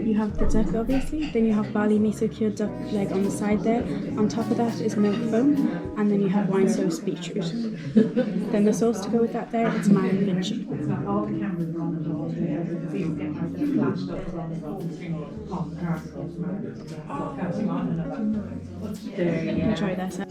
you have the duck obviously, then you have barley miso cured duck leg on the side there. On top of that is milk foam, and then you have wine sauce beetroot. Then the sauce to go with that there, it's mayo and vinci. Enjoy that.